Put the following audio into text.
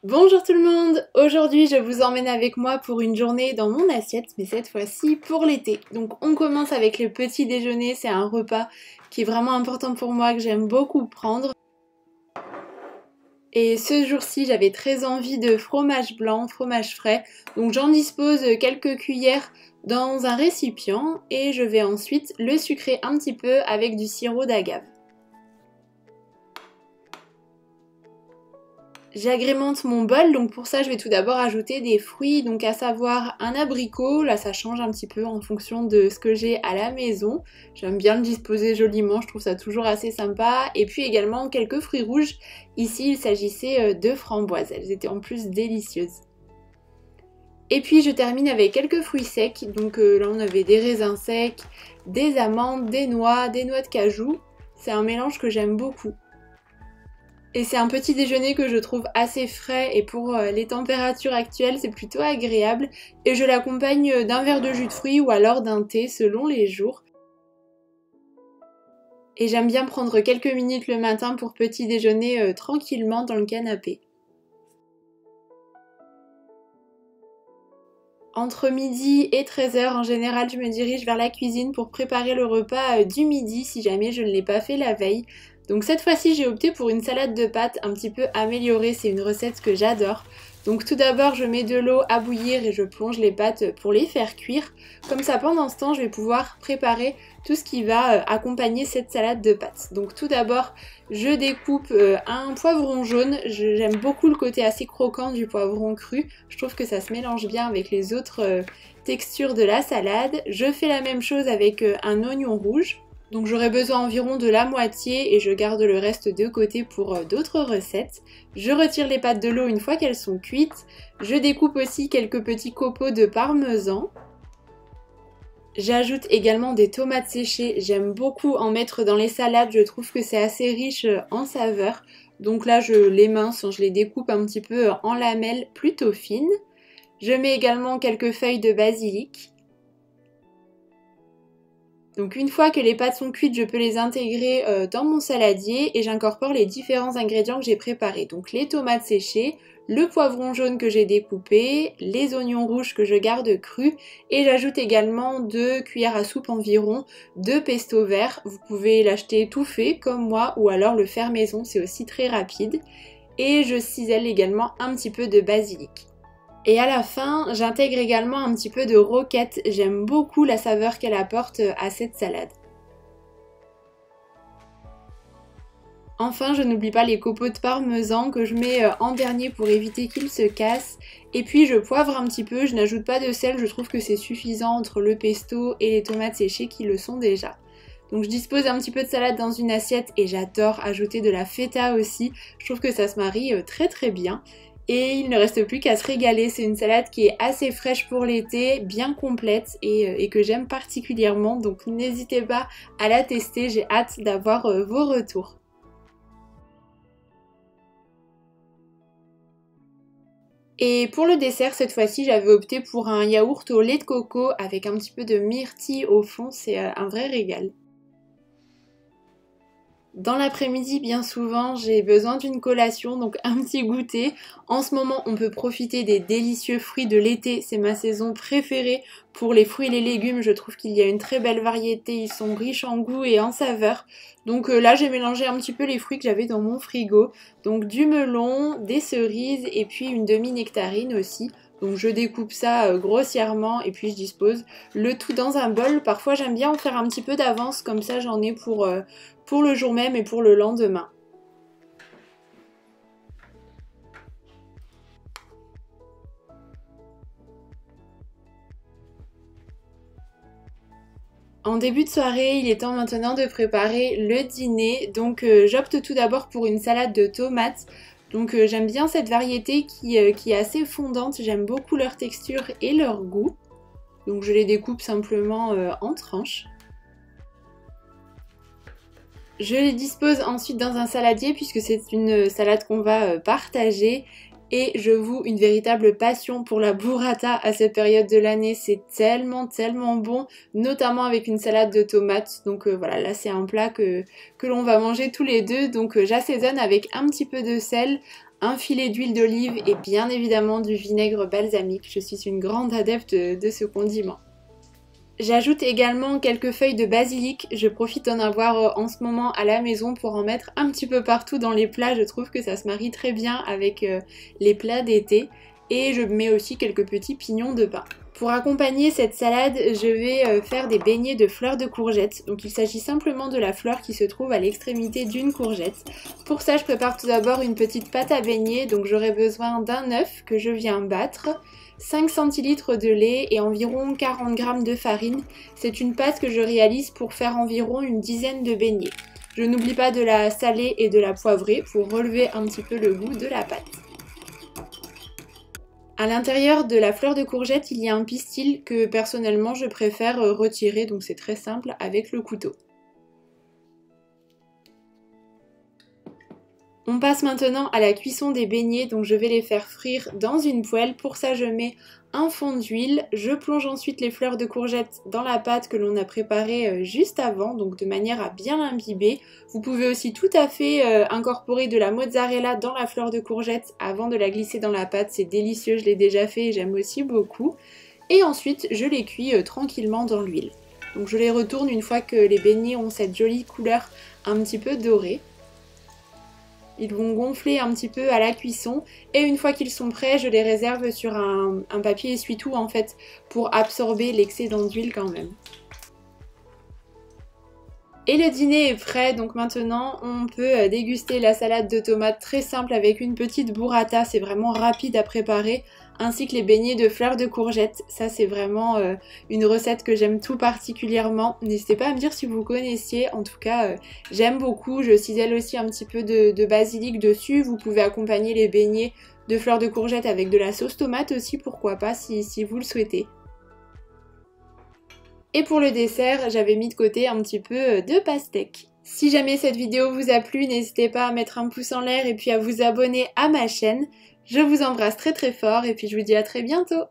Bonjour tout le monde! Aujourd'hui je vous emmène avec moi pour une journée dans mon assiette, mais cette fois-ci pour l'été. Donc on commence avec le petit déjeuner, c'est un repas qui est vraiment important pour moi, que j'aime beaucoup prendre. Et ce jour-ci j'avais très envie de fromage blanc, fromage frais, donc j'en dispose quelques cuillères dans un récipient et je vais ensuite le sucrer un petit peu avec du sirop d'agave. J'agrémente mon bol, donc pour ça je vais tout d'abord ajouter des fruits, donc à savoir un abricot, là ça change un petit peu en fonction de ce que j'ai à la maison. J'aime bien le disposer joliment, je trouve ça toujours assez sympa. Et puis également quelques fruits rouges, ici il s'agissait de framboises, elles étaient en plus délicieuses. Et puis je termine avec quelques fruits secs, donc là on avait des raisins secs, des amandes, des noix de cajou. C'est un mélange que j'aime beaucoup. Et c'est un petit déjeuner que je trouve assez frais et pour les températures actuelles c'est plutôt agréable. Et je l'accompagne d'un verre de jus de fruits ou alors d'un thé selon les jours. Et j'aime bien prendre quelques minutes le matin pour petit déjeuner tranquillement dans le canapé. Entre midi et 13h, en général, je me dirige vers la cuisine pour préparer le repas du midi si jamais je ne l'ai pas fait la veille. Donc cette fois-ci, j'ai opté pour une salade de pâtes un petit peu améliorée, c'est une recette que j'adore. Donc tout d'abord, je mets de l'eau à bouillir et je plonge les pâtes pour les faire cuire. Comme ça, pendant ce temps, je vais pouvoir préparer tout ce qui va accompagner cette salade de pâtes. Donc tout d'abord, je découpe un poivron jaune. J'aime beaucoup le côté assez croquant du poivron cru. Je trouve que ça se mélange bien avec les autres textures de la salade. Je fais la même chose avec un oignon rouge. Donc j'aurai besoin environ de la moitié et je garde le reste de côté pour d'autres recettes. Je retire les pâtes de l'eau une fois qu'elles sont cuites. Je découpe aussi quelques petits copeaux de parmesan. J'ajoute également des tomates séchées. J'aime beaucoup en mettre dans les salades. Je trouve que c'est assez riche en saveurs. Donc là je les mince, je les découpe un petit peu en lamelles plutôt fines. Je mets également quelques feuilles de basilic. Donc une fois que les pâtes sont cuites, je peux les intégrer dans mon saladier et j'incorpore les différents ingrédients que j'ai préparés. Donc les tomates séchées, le poivron jaune que j'ai découpé, les oignons rouges que je garde crus et j'ajoute également 2 cuillères à soupe environ de pesto vert. Vous pouvez l'acheter tout fait comme moi ou alors le faire maison, c'est aussi très rapide. Et je cisèle également un petit peu de basilic. Et à la fin, j'intègre également un petit peu de roquette. J'aime beaucoup la saveur qu'elle apporte à cette salade. Enfin, je n'oublie pas les copeaux de parmesan que je mets en dernier pour éviter qu'ils se cassent. Et puis je poivre un petit peu, je n'ajoute pas de sel, je trouve que c'est suffisant entre le pesto et les tomates séchées qui le sont déjà. Donc je dispose un petit peu de salade dans une assiette et j'adore ajouter de la feta aussi. Je trouve que ça se marie très très bien. Et il ne reste plus qu'à se régaler, c'est une salade qui est assez fraîche pour l'été, bien complète et que j'aime particulièrement, donc n'hésitez pas à la tester, j'ai hâte d'avoir vos retours. Et pour le dessert, cette fois-ci, j'avais opté pour un yaourt au lait de coco avec un petit peu de myrtille au fond, c'est un vrai régal. Dans l'après-midi, bien souvent, j'ai besoin d'une collation, donc un petit goûter. En ce moment, on peut profiter des délicieux fruits de l'été. C'est ma saison préférée pour les fruits et les légumes. Je trouve qu'il y a une très belle variété. Ils sont riches en goût et en saveur. Donc là, j'ai mélangé un petit peu les fruits que j'avais dans mon frigo. Donc du melon, des cerises et puis une demi-nectarine aussi. Donc je découpe ça grossièrement et puis je dispose le tout dans un bol. Parfois j'aime bien en faire un petit peu d'avance, comme ça j'en ai pour le jour même et pour le lendemain. En début de soirée, il est temps maintenant de préparer le dîner. Donc j'opte tout d'abord pour une salade de tomates. Donc j'aime bien cette variété qui est assez fondante. J'aime beaucoup leur texture et leur goût. Donc je les découpe simplement en tranches. Je les dispose ensuite dans un saladier puisque c'est une salade qu'on va partager. Et je voue une véritable passion pour la burrata à cette période de l'année. C'est tellement bon, notamment avec une salade de tomates. Donc voilà, là c'est un plat que l'on va manger tous les deux. Donc j'assaisonne avec un petit peu de sel, un filet d'huile d'olive et bien évidemment du vinaigre balsamique. Je suis une grande adepte de ce condiment. J'ajoute également quelques feuilles de basilic, je profite d'en avoir en ce moment à la maison pour en mettre un petit peu partout dans les plats, je trouve que ça se marie très bien avec les plats d'été. Et je mets aussi quelques petits pignons de pain. Pour accompagner cette salade, je vais faire des beignets de fleurs de courgette. Donc il s'agit simplement de la fleur qui se trouve à l'extrémité d'une courgette. Pour ça, je prépare tout d'abord une petite pâte à beignets. Donc j'aurai besoin d'un œuf que je viens battre, 5 centilitres de lait et environ 40 g de farine. C'est une pâte que je réalise pour faire environ une dizaine de beignets. Je n'oublie pas de la saler et de la poivrer pour relever un petit peu le goût de la pâte. À l'intérieur de la fleur de courgette, il y a un pistil que personnellement je préfère retirer, donc c'est très simple avec le couteau. On passe maintenant à la cuisson des beignets, donc je vais les faire frire dans une poêle. Pour ça, je mets un fond d'huile, je plonge ensuite les fleurs de courgette dans la pâte que l'on a préparée juste avant, donc de manière à bien l'imbiber. Vous pouvez aussi tout à fait incorporer de la mozzarella dans la fleur de courgette avant de la glisser dans la pâte, c'est délicieux, je l'ai déjà fait et j'aime aussi beaucoup. Et ensuite, je les cuis tranquillement dans l'huile. Donc je les retourne une fois que les beignets ont cette jolie couleur un petit peu dorée. Ils vont gonfler un petit peu à la cuisson et une fois qu'ils sont prêts, je les réserve sur un papier essuie-tout en fait pour absorber l'excédent d'huile quand même. Et le dîner est prêt, donc maintenant on peut déguster la salade de tomates très simple avec une petite burrata, c'est vraiment rapide à préparer, ainsi que les beignets de fleurs de courgette. Ça c'est vraiment une recette que j'aime tout particulièrement. N'hésitez pas à me dire si vous connaissiez, en tout cas j'aime beaucoup. Je cisèle aussi un petit peu de basilic dessus. Vous pouvez accompagner les beignets de fleurs de courgette avec de la sauce tomate aussi, pourquoi pas si vous le souhaitez. Et pour le dessert, j'avais mis de côté un petit peu de pastèque. Si jamais cette vidéo vous a plu, n'hésitez pas à mettre un pouce en l'air et puis à vous abonner à ma chaîne. Je vous embrasse très très fort et puis je vous dis à très bientôt.